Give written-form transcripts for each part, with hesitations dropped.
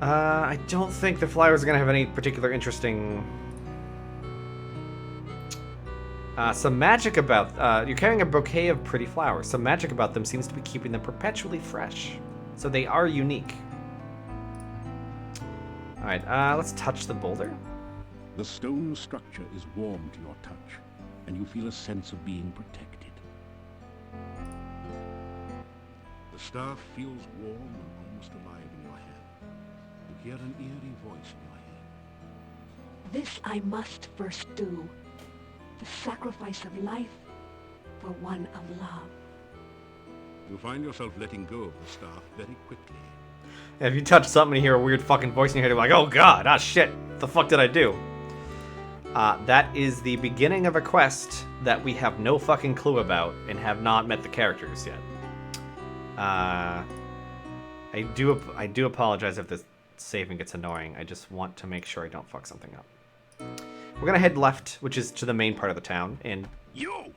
I don't think the flowers are gonna have any particular interesting... some magic about... you're carrying a bouquet of pretty flowers. Some magic about them seems to be keeping them perpetually fresh. So they are unique. Alright, let's touch the boulder. The stone structure is warm to your touch, and you feel a sense of being protected. The staff feels warm and almost alive in your hand. You hear an eerie voice in your head. This I must first do. The sacrifice of life for one of love. You find yourself letting go of the staff very quickly. If you touch something and you hear a weird fucking voice in your head, you're like, oh god, ah shit, what the fuck did I do? That is the beginning of a quest that we have no fucking clue about and have not met the characters yet. I do apologize if this saving gets annoying. I just want to make sure I don't fuck something up. We're gonna head left, which is to the main part of the town, and... You!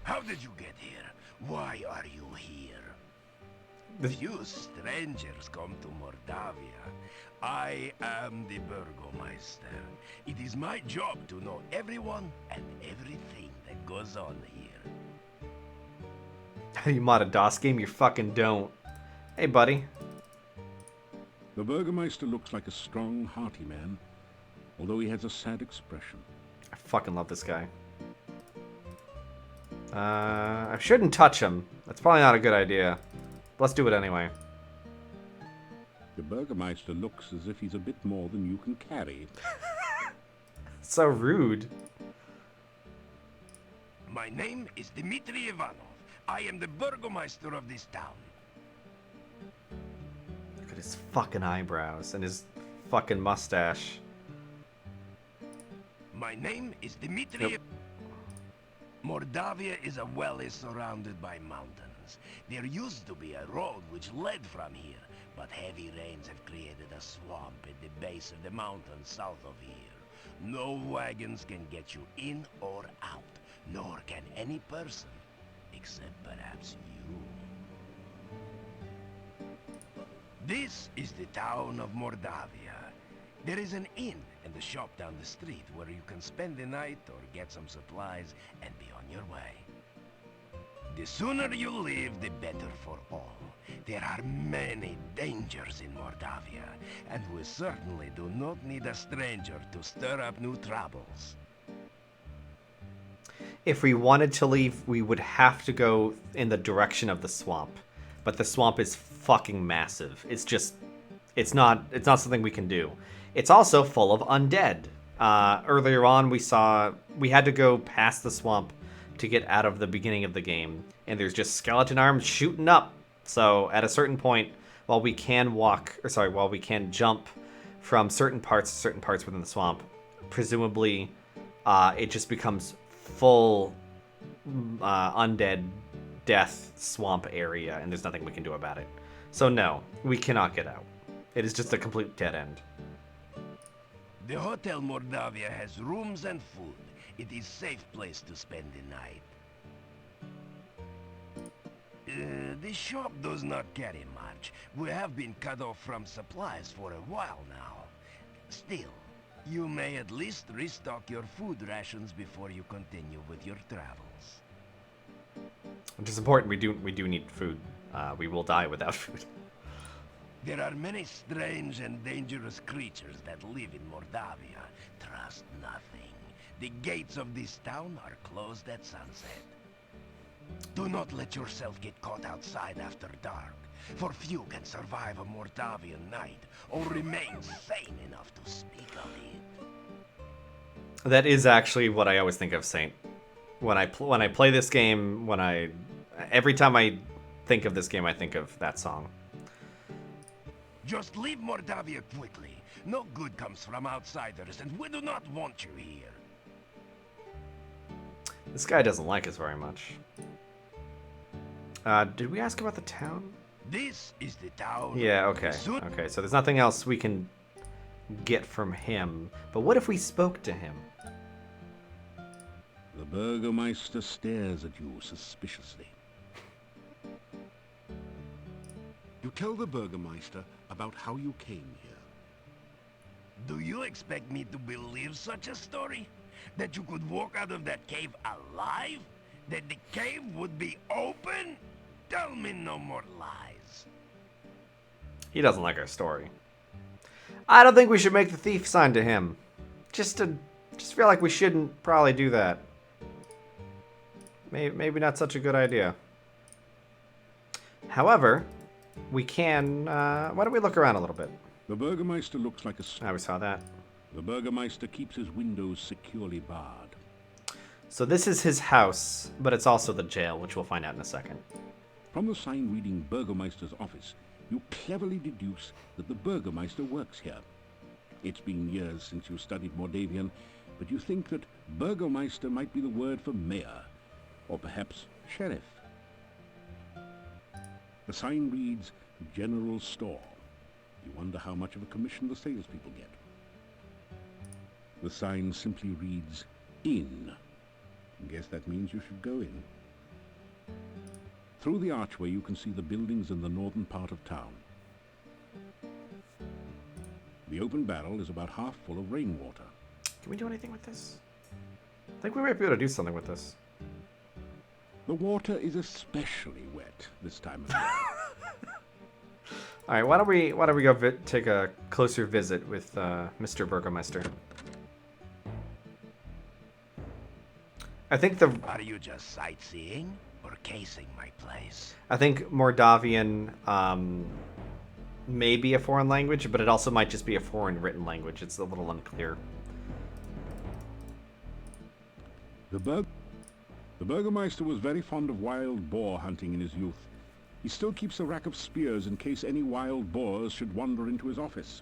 How did you get here? Why are you here? Few strangers come to Mordavia. I am the Burgomeister. It is my job to know everyone and everything that goes on here. You mod a DOS game? You fucking don't. Hey, buddy. The Burgermeister looks like a strong, hearty man, although he has a sad expression. I fucking love this guy. I shouldn't touch him. That's probably not a good idea. But let's do it anyway. The Burgermeister looks as if he's a bit more than you can carry. So rude. My name is Dmitri Ivanov. I am the Burgomeister of this town. Look at his fucking eyebrows and his fucking mustache. My name is Dmitri. Yep. Mordavia is a valley surrounded by mountains. There used to be a road which led from here, but heavy rains have created a swamp at the base of the mountain south of here. No wagons can get you in or out, nor can any person, except perhaps you. This is the town of Mordavia. There is an inn and a shop down the street where you can spend the night or get some supplies and be on your way. The sooner you leave, the better for all. There are many dangers in Mordavia, and we certainly do not need a stranger to stir up new troubles. If we wanted to leave, we would have to go in the direction of the swamp. But the swamp is fucking massive. It's just... It's not something we can do. It's also full of undead. Earlier on, we had to go past the swamp to get out of the beginning of the game, and there's just skeleton arms shooting up. So at a certain point, while we can jump from certain parts to certain parts within the swamp, presumably it just becomes full undead death swamp area, and there's nothing we can do about it. So no, we cannot get out. It is just a complete dead end. The Hotel Mordavia has rooms and food. It is a safe place to spend the night. The shop does not carry much. We have been cut off from supplies for a while now. Still, you may at least restock your food rations before you continue with your travels. Which is important. We do need food. We will die without food. There are many strange and dangerous creatures that live in Mordavia. Trust nothing. The gates of this town are closed at sunset. Do not let yourself get caught outside after dark, for few can survive a Mordavian night or remain sane enough to speak of it. That is actually what I always think of, Saint. When I play this game, every time I think of this game, I think of that song. Just leave Mordavia quickly. No good comes from outsiders, and we do not want you here. This guy doesn't like us very much. Did we ask about the town? This is the town. Yeah, okay. Okay, so there's nothing else we can get from him. But what if we spoke to him? The Burgermeister stares at you suspiciously. You tell the Burgermeister about how you came here. Do you expect me to believe such a story? That you could walk out of that cave alive? That the cave would be open? Tell me no more lies. He doesn't like our story. I don't think we should make the thief sign to him. Just feel like we shouldn't probably do that. Maybe not such a good idea. However, we can. Why don't we look around a little bit? The Burgermeister looks like a... Ah, we saw that. The Burgermeister keeps his windows securely barred. So this is his house, but it's also the jail, which we'll find out in a second. From the sign reading Burgermeister's office, you cleverly deduce that the Burgermeister works here. It's been years since you studied Mordavian, but you think that Burgermeister might be the word for mayor, or perhaps sheriff. The sign reads General Store. You wonder how much of a commission the salespeople get. The sign simply reads Inn. Guess that means you should go in. Through the archway you can see the buildings in the northern part of town. The open barrel is about half full of rainwater. Can we do anything with this? I think we might be able to do something with this. The water is especially wet this time of year. All right, why don't we go take a closer visit with Mr. Burgermeister? I think Are you just sightseeing or casing my place? I think Mordavian may be a foreign language, but it also might just be a foreign written language. It's a little unclear. The Burgermeister was very fond of wild boar hunting in his youth. He still keeps a rack of spears in case any wild boars should wander into his office.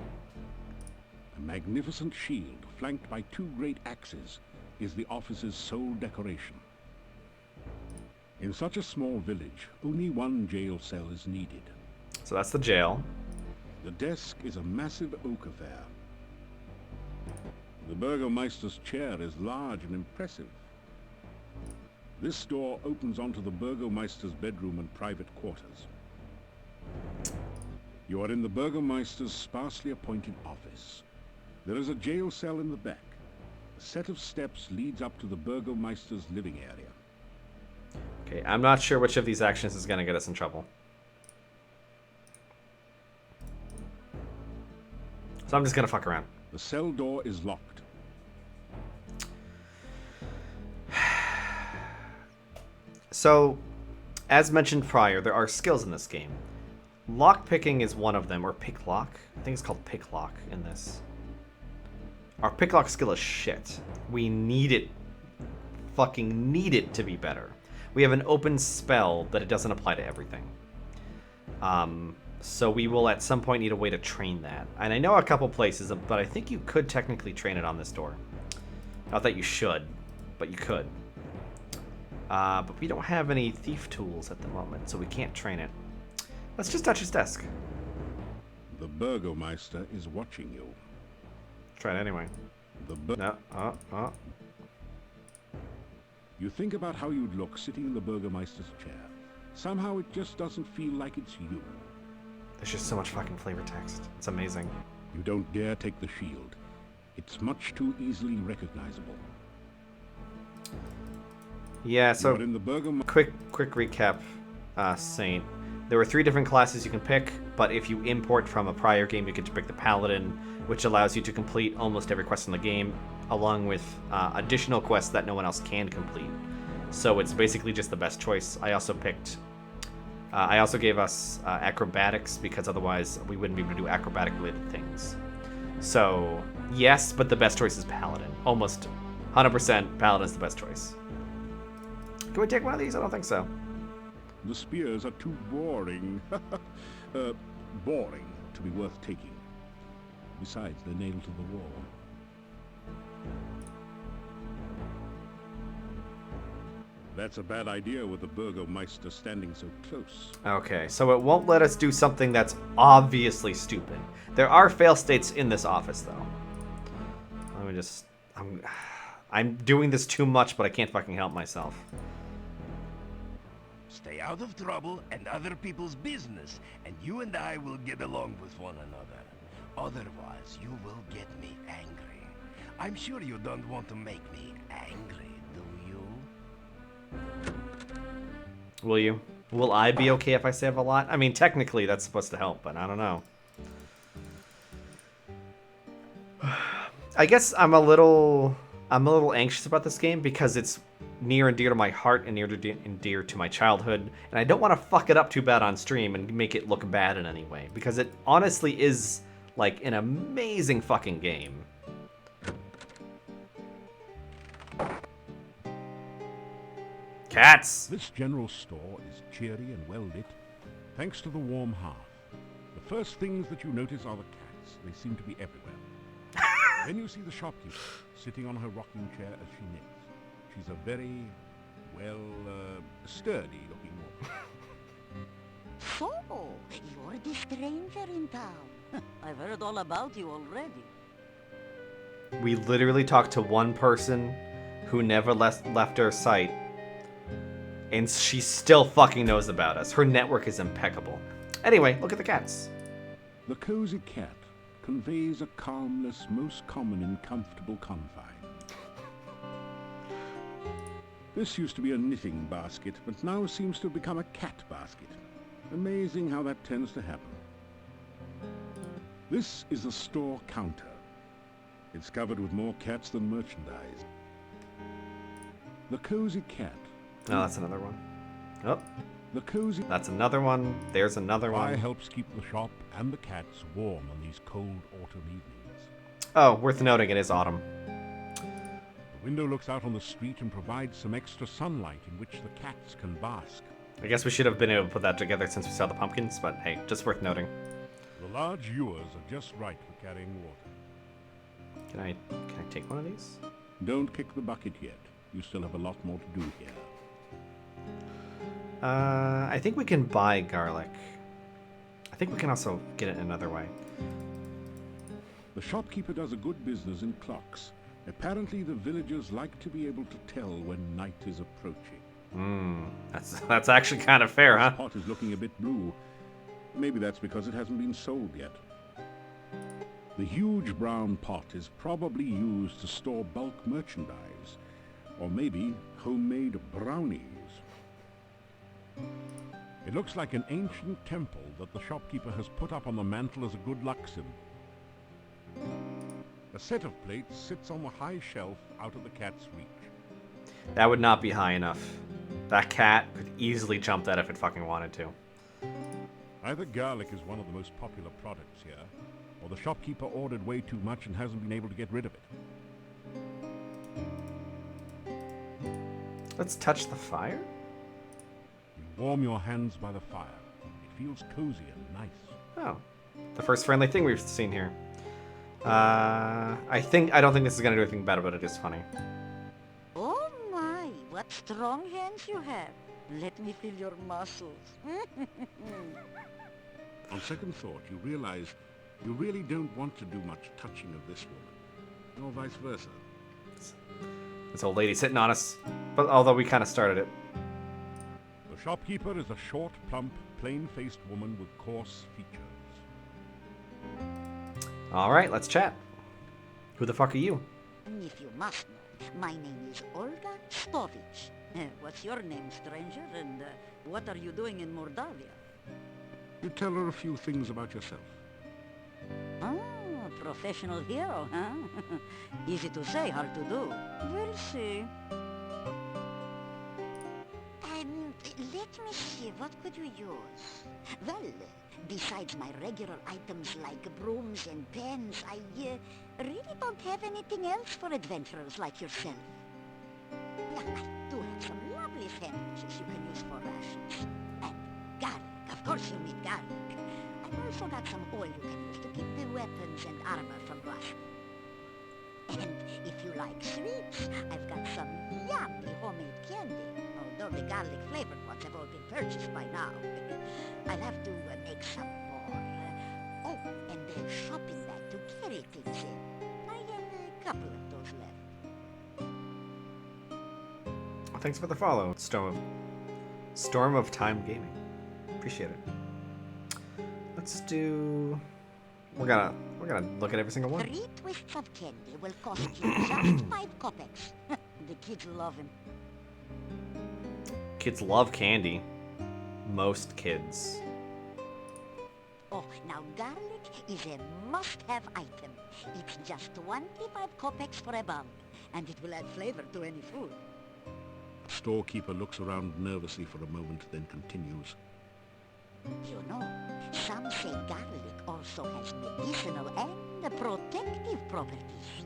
A magnificent shield, flanked by 2 great axes, is the office's sole decoration. In such a small village, only 1 jail cell is needed. So that's the jail. The desk is a massive oak affair. The Burgermeister's chair is large and impressive. This door opens onto the Burgermeister's bedroom and private quarters. You are in the Burgermeister's sparsely appointed office. There is a jail cell in the back. A set of steps leads up to the Burgermeister's living area. Okay, I'm not sure which of these actions is going to get us in trouble. So I'm just going to fuck around. The cell door is locked. So, as mentioned prior, there are skills in this game. Lockpicking is one of them, or picklock. I think it's called picklock in this. Our picklock skill is shit. We need it. Fucking need it to be better. We have an open spell, but it doesn't apply to everything. So we will at some point need a way to train that. And I know a couple places, but I think you could technically train it on this door. Not that you should, but you could. But we don't have any thief tools at the moment, so we can't train it. Let's just touch his desk. The Burgermeister is watching you. Try it anyway. No. You think about how you'd look sitting in the Burgermeister's chair. Somehow it just doesn't feel like it's you. There's just so much fucking flavor text. It's amazing. You don't dare take the shield. It's much too easily recognizable. Yeah, so You're in the quick recap, Saint. There were 3 different classes you can pick, but if you import from a prior game, you get to pick the Paladin, which allows you to complete almost every quest in the game, along with additional quests that no one else can complete. So it's basically just the best choice. I also gave us acrobatics, because otherwise we wouldn't be able to do acrobatic-related things. So, yes, but the best choice is Paladin. Almost 100% Paladin is the best choice. Can we take one of these? I don't think so. The spears are too boring. Boring to be worth taking. Besides, they're nailed to the wall. That's a bad idea with the Burgermeister standing so close. Okay, so it won't let us do something that's obviously stupid. There are fail states in this office, though. Let me just... I'm doing this too much, but I can't fucking help myself. Stay out of trouble and other people's business, and you and I will get along with one another. Otherwise, you will get me angry. I'm sure you don't want to make me angry, do you? Will you? Will I be okay if I save a lot? I mean, technically that's supposed to help, but I don't know. I guess I'm a little anxious about this game because it's near and dear to my heart and near and dear to my childhood, and I don't want to fuck it up too bad on stream and make it look bad in any way because it honestly is like an amazing fucking game. Cats! This general store is cheery and well lit, thanks to the warm hearth. The first things that you notice are the cats. They seem to be everywhere. Then you see the shopkeeper sitting on her rocking chair as she knits. She's a very, well, sturdy-looking woman. So, you're the stranger in town. I've heard all about you already. We literally talked to one person who never left our site, and she still fucking knows about us. Her network is impeccable. Anyway, look at the cats. The cozy cat conveys a calmness most common in comfortable confine. This used to be a knitting basket, but now seems to have become a cat basket. Amazing how that tends to happen. This is a store counter. It's covered with more cats than merchandise. The cozy cat. Oh, that's another one. Oh, The cozy that's another one. There's another pie one. helps keep the shop and the cats warm on these cold autumn evenings. Oh, worth noting, it is autumn. The window looks out on the street and provides some extra sunlight in which the cats can bask. I guess we should have been able to put that together since we saw the pumpkins, but hey, just worth noting. The large ewers are just right for carrying water. Can I take one of these? Don't kick the bucket yet. You still have a lot more to do here. I think we can buy garlic. I think we can also get it another way. The shopkeeper does a good business in clocks. Apparently the villagers like to be able to tell when night is approaching. That's actually kind of fair, huh? The pot is looking a bit blue. Maybe that's because it hasn't been sold yet. The huge brown pot is probably used to store bulk merchandise, or maybe homemade brownies. It looks like an ancient temple that the shopkeeper has put up on the mantle as a good luck symbol. A set of plates sits on the high shelf out of the cat's reach. That would not be high enough. That cat could easily jump that if it fucking wanted to. Either garlic is one of the most popular products here, or the shopkeeper ordered way too much and hasn't been able to get rid of it. Let's touch the fire? You warm your hands by the fire. It feels cozy and nice. Oh. The first friendly thing we've seen here. I don't think this is gonna do anything bad, but it is funny. Oh my, what strong hands you have. Let me feel your muscles. On second thought, you realize you really don't want to do much touching of this woman, or vice versa. This old lady sitting on us. But although we kind of started it. The shopkeeper is a short, plump, plain-faced woman with coarse features. Alright, let's chat. Who the fuck are you? If you must know, my name is Olga Stovich. What's your name, stranger? And what are you doing in Mordavia? You tell her a few things about yourself. Oh, professional hero, huh? Easy to say, hard to do. We'll see. Let me see, what could you use? Well, besides my regular items like brooms and pens, I really don't have anything else for adventurers like yourself. I do have some lovely sandwiches you can use for rations. And garlic, of course you'll need garlic. I've also got some oil you can use to keep the weapons and armor from rusting. And if you like sweets, I've got some yummy homemade candy. Although the garlic flavored ones have all been purchased by now. I'll have to make some more. Oh, and a shopping bag to carry things in. I have a couple of those left. Thanks for the follow, Storm of Time Gaming. Appreciate it. Let's do we're gonna look at every single one. 3 twists of candy will cost you just 5 kopecks. The kids love him. Kids love candy. Most kids. Oh, now garlic is a must-have item. It's just 25 kopecks for a bulb, and it will add flavor to any food. Storekeeper looks around nervously for a moment, then continues. You know, some say garlic also has medicinal and protective properties.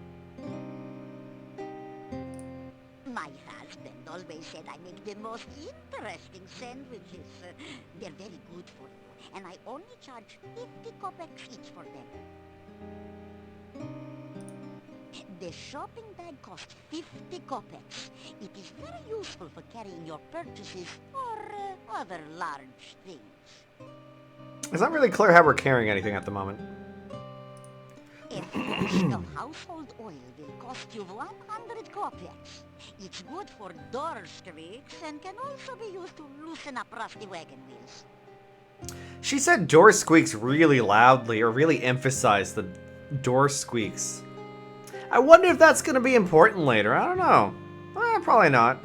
My husband always said I make the most interesting sandwiches. They're very good for you, and I only charge 50 kopecks each for them. The shopping bag costs 50 kopecks. It is very useful for carrying your purchases or other large things. It's not really clear how we're carrying anything at the moment. A flask of household oil will cost you 100 kopecks. It's good for door squeaks and can also be used to loosen up rusty wagon wheels. She said door squeaks really loudly, or really emphasized the door squeaks. I wonder if that's gonna be important later. I don't know. Probably not.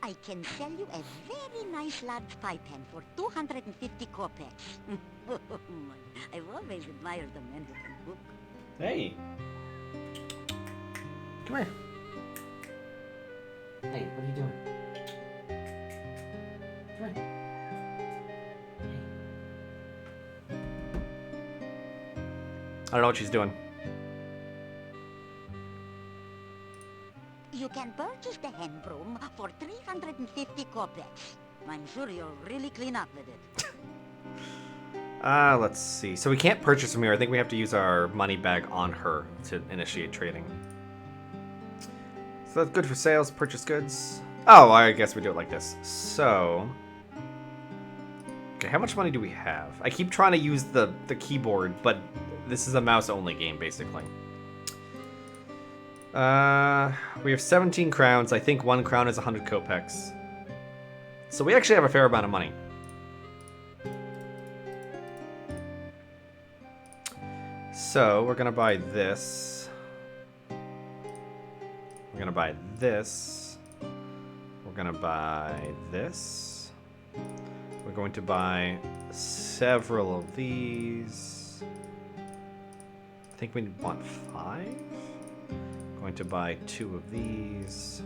I can sell you a very nice large pie pan for 250 kopecks. I've always admired the men who can cook. Hey. Come here. Hey, what are you doing? Come here. I don't know what she's doing. You can purchase the hen broom for 350 kopecks. I'm sure you'll really clean up with it. Let's see. So we can't purchase from here. I think we have to use our money bag on her to initiate trading. So that's good for sales, purchase goods. Oh, I guess we do it like this. So... okay, how much money do we have? I keep trying to use the keyboard, but this is a mouse-only game, basically. We have 17 crowns. I think 1 crown is 100 kopecks. So we actually have a fair amount of money. So we're gonna buy this. We're gonna buy this. We're gonna buy this. We're going to buy several of these. I think we want 5. Going to buy 2 of these.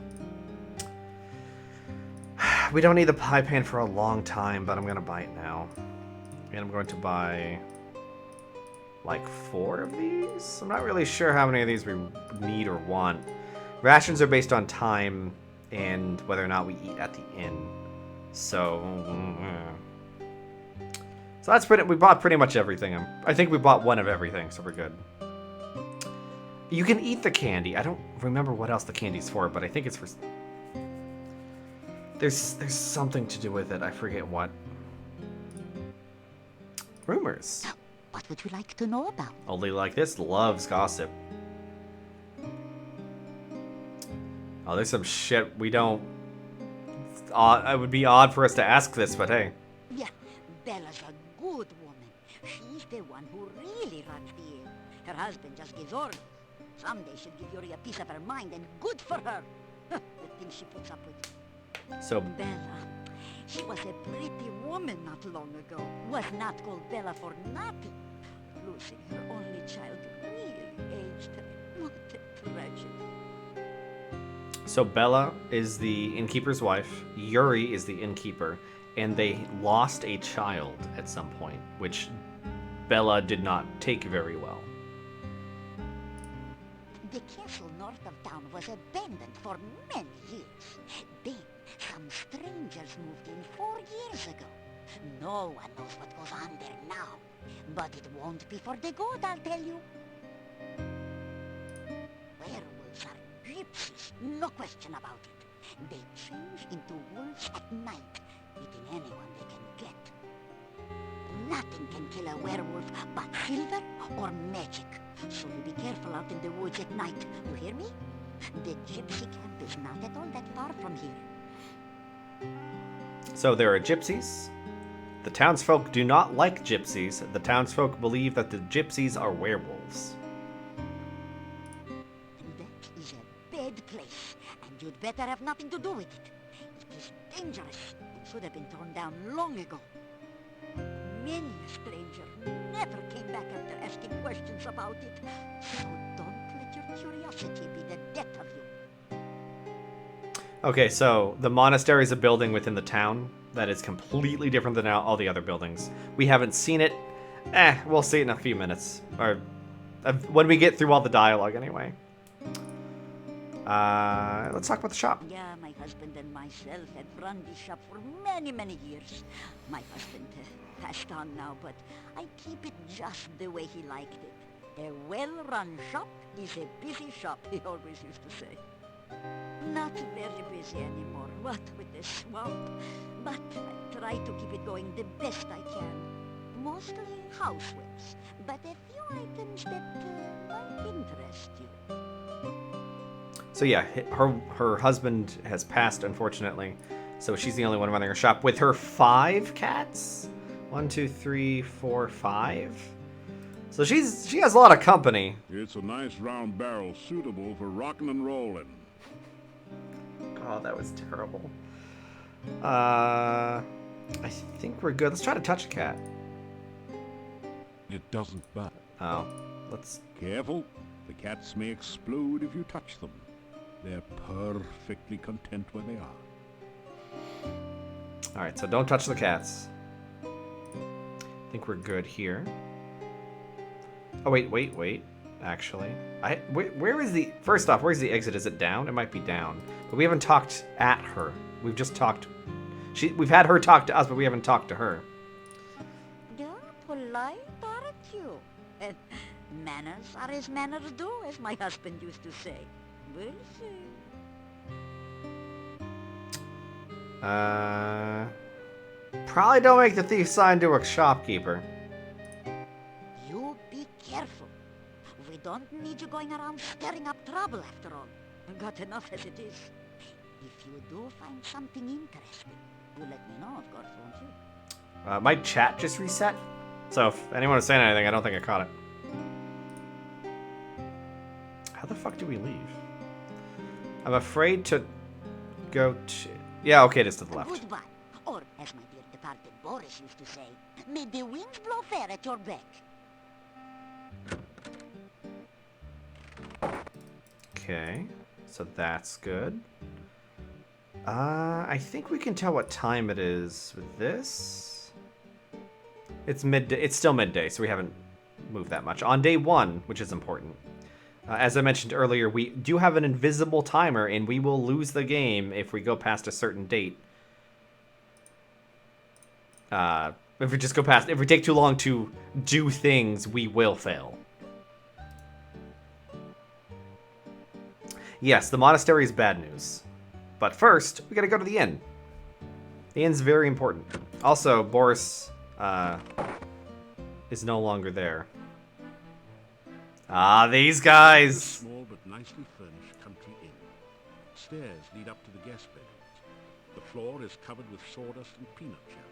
We don't need the pie pan for a long time, but I'm gonna buy it now. And I'm going to buy like 4 of these? I'm not really sure how many of these we need or want. Rations are based on time and whether or not we eat at the inn. So that's pretty. We bought pretty much everything. I think we bought 1 of everything, so we're good. You can eat the candy. I don't remember what else the candy's for, but I think it's for... There's something to do with it. I forget what. Rumors. What would you like to know about? Only like this loves gossip. Oh, there's some shit we don't... it would be odd for us to ask this, but hey. Yeah, Bella's a good woman. She's the one who really runs the inn. Her husband just gives orders. Someday she'll give Yuri a piece of her mind, and good for her. The things she puts up with. So, Bella, she was a pretty woman not long ago. Was not called Bella for nothing. Losing her only child really aged her. What a tragedy. so Bella is the innkeeper's wife. Yuri is the innkeeper. And they lost a child at some point, which Bella did not take very well. The castle north of town was abandoned for many years. Then, some strangers moved in 4 years ago. No one knows what goes on there now. But it won't be for the good, I'll tell you. Werewolves are gypsies, no question about it. They change into wolves at night, eating anyone they can get. Nothing can kill a werewolf but silver or magic. So you be careful out in the woods at night, you hear me? The gypsy camp is not at all that far from here. So there are gypsies, The townsfolk do not like gypsies. The townsfolk believe that the gypsies are werewolves. That is a bad place, and you'd better have nothing to do with it. It is dangerous. It should have been torn down long ago. Many a stranger never came back after asking questions about it. So don't let your curiosity be the death of you. Okay, so the monastery is a building within the town that is completely different than all the other buildings. We haven't seen it. We'll see it in a few minutes. Or when we get through all the dialogue, anyway. Let's talk about the shop. Yeah, my husband and myself had run this shop for many, many years. My husband passed on now, but I keep it just the way he liked it. A well-run shop is a busy shop, he always used to say. Not very busy anymore, what with the swamp. But I try to keep it going the best I can. Mostly housewares, but a few items that might interest you. So yeah, her husband has passed, unfortunately. So she's the only one running her shop with her 5 cats. 1, 2, 3, 4, 5. So she has a lot of company. It's a nice round barrel suitable for rockin' and rollin'. Oh, that was terrible. I think we're good. Let's try to touch a cat. It doesn't bite. Oh, let's. Careful, the cats may explode if you touch them. They're perfectly content where they are. All right, so don't touch the cats. I think we're good here. Oh wait. Actually, where is the? First off, where's the exit? Is it down? It might be down. But we haven't talked at her. We've just talked. We've had her talk to us, but we haven't talked to her. You're polite, aren't you? Manners are as manners do, as my husband used to say. We'll see. Probably don't make the thief sign to a shopkeeper. You be careful. We don't need you going around stirring up trouble after all. We've got enough as it is. If you do find something interesting, you let me know, of course, won't you? My chat just reset. So if anyone was saying anything, I don't think I caught it. How the fuck do we leave? I'm afraid to go to... Yeah, okay, it is to the left. Goodbye. Or, as my dear departed Boris used to say, may the winds blow fair at your back. Okay, so that's good. I think we can tell what time it is with this. It's midday. It's still midday, so we haven't moved that much. On day 1, which is important. As I mentioned earlier, we do have an invisible timer, and we will lose the game if we go past a certain date. If we just go past... If we take too long to do things, we will fail. Yes, the monastery is bad news. But first, we gotta go to the inn. The inn's very important. Also, Boris is no longer there. Ah, these guys! A small but nicely furnished country inn. Stairs lead up to the guest bedrooms. The floor is covered with sawdust and peanut shell.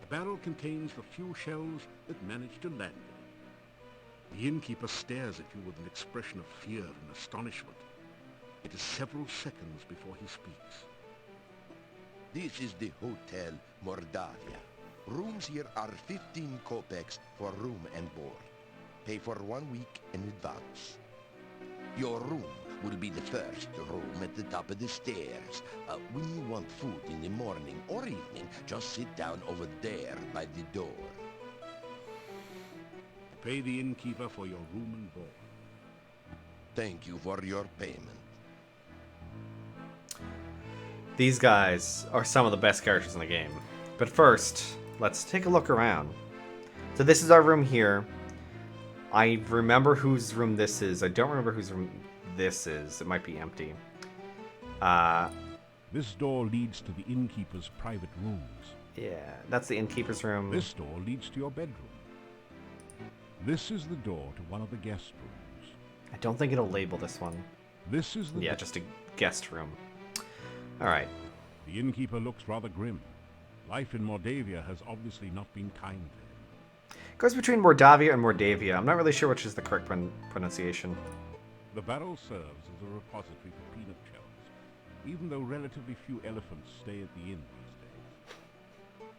The barrel contains the few shells that manage to land in it. The innkeeper stares at you with an expression of fear and astonishment. It is several seconds before he speaks. This is the Hotel Mordavia. Rooms here are 15 kopecks for room and board. Pay for 1 week in advance. Your room will be the first room at the top of the stairs. When you want food in the morning or evening, just sit down over there by the door. Pay the innkeeper for your room and board. Thank you for your payment. These guys are some of the best characters in the game. But first, let's take a look around. So this is our room here. I remember whose room this is. I don't remember whose room this is. It might be empty. This door leads to the innkeeper's private rooms. Yeah, that's the innkeeper's room. This door leads to your bedroom. This is the door to one of the guest rooms. I don't think it'll label this one. This is the Yeah, just a guest room. Alright. The innkeeper looks rather grim. Life in Mordavia has obviously not been kind to him. It goes between Mordavia and Mordavia. I'm not really sure which is the correct pronunciation. The barrel serves as a repository for peanut shells, even though relatively few elephants stay at the inn these days.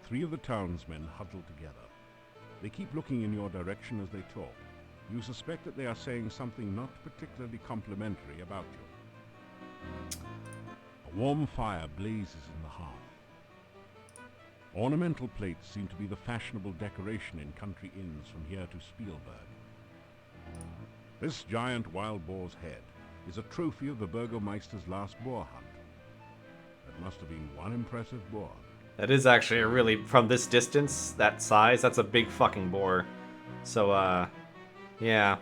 3 of the townsmen huddle together. They keep looking in your direction as they talk. You suspect that they are saying something not particularly complimentary about you. A warm fire blazes in the hearth. Ornamental plates seem to be the fashionable decoration in country inns from here to Spielberg. This giant wild boar's head is a trophy of the Burgomeister's last boar hunt. That must have been one impressive boar. That is actually a really, from this distance, that size, that's a big fucking boar. So, yeah.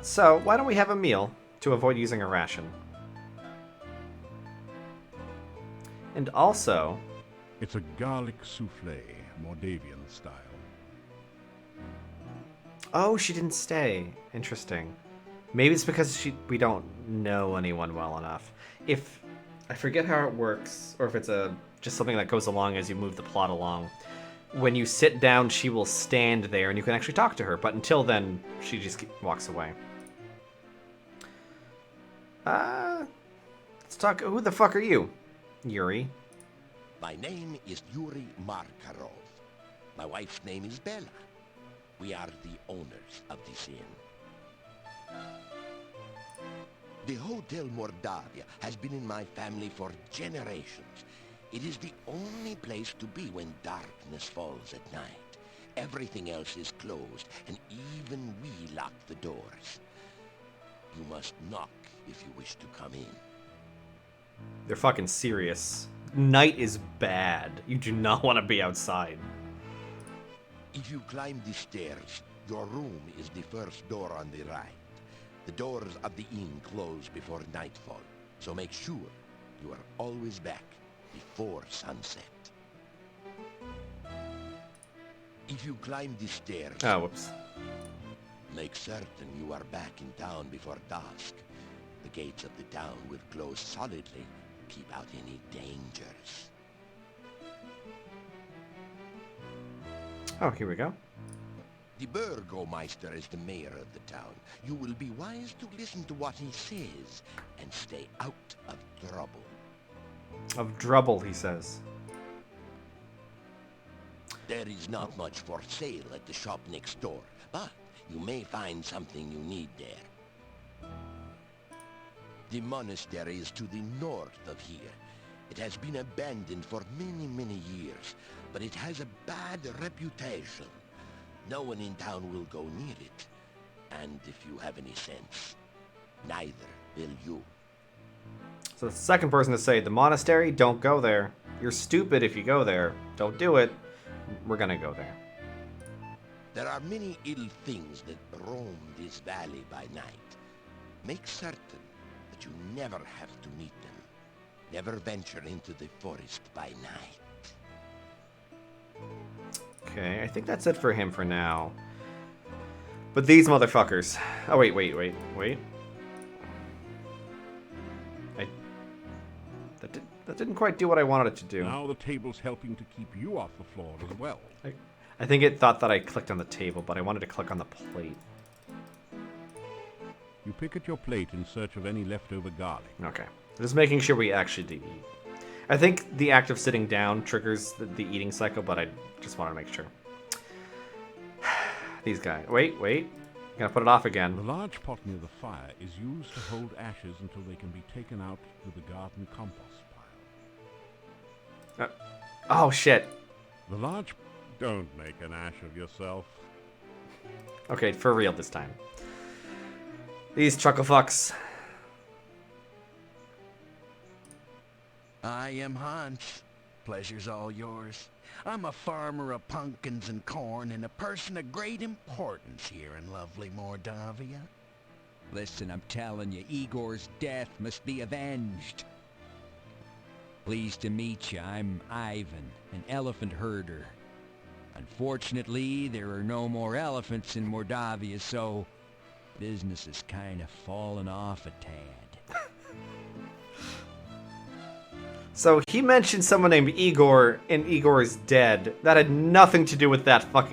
So, why don't we have a meal to avoid using a ration? And also... It's a garlic souffle, Mordavian style. Oh, she didn't stay. Interesting. Maybe it's because we don't know anyone well enough. If... I forget how it works, or if it's just something that goes along as you move the plot along. When you sit down, she will stand there, and you can actually talk to her. But until then, she just walks away. Let's talk. Who the fuck are you, Yuri? My name is Yuri Markarov. My wife's name is Bella. We are the owners of this inn. The Hotel Mordavia has been in my family for generations. It is the only place to be when darkness falls at night. Everything else is closed, and even we lock the doors. You must knock if you wish to come in. They're fucking serious. Night is bad. You do not want to be outside. If you climb the stairs, your room is the first door on the right. The doors of the inn close before nightfall, so make sure you are always back before sunset. If you climb the stairs, Oh, whoops. make certain you are back in town before dusk. The gates of the town will close solidly to keep out any dangers. Oh, here we go. The Burgomeister is the mayor of the town. You will be wise to listen to what he says and stay out of trouble. Of Drubble, he says. There is not much for sale at the shop next door, but you may find something you need there. The monastery is to the north of here. It has been abandoned for many, many years, but it has a bad reputation. No one in town will go near it. And if you have any sense, neither will you. So the second person to say, the monastery, don't go there. You're stupid if you go there. Don't do it. We're gonna go there. There are many ill things that roam this valley by night. Make certain that you never have to meet them. Never venture into the forest by night. Okay, I think that's it for him for now. But these motherfuckers... Oh, wait. That didn't quite do what I wanted it to do. Now the table's helping to keep you off the floor as well. I think it thought that I clicked on the table, but I wanted to click on the plate. You pick at your plate in search of any leftover garlic. Okay. Just making sure we actually do eat. I think the act of sitting down triggers the eating cycle, but I just want to make sure. These guys. Wait. Gotta put it off The again. large pot near the fire is used to hold ashes until they can be taken out to the garden compost pile. Oh, shit. The large... Don't make an ash of yourself. Okay, for real this time. These chuckle fucks. I am Hans. Pleasure's all yours. I'm a farmer of pumpkins and corn and a person of great importance here in lovely Mordavia. Listen, I'm telling you, Igor's death must be avenged. Pleased to meet you. I'm Ivan, an elephant herder. Unfortunately, there are no more elephants in Mordavia, so business has kind of fallen off a tad. So he mentioned someone named Igor, and Igor is dead. That had nothing to do with that fucking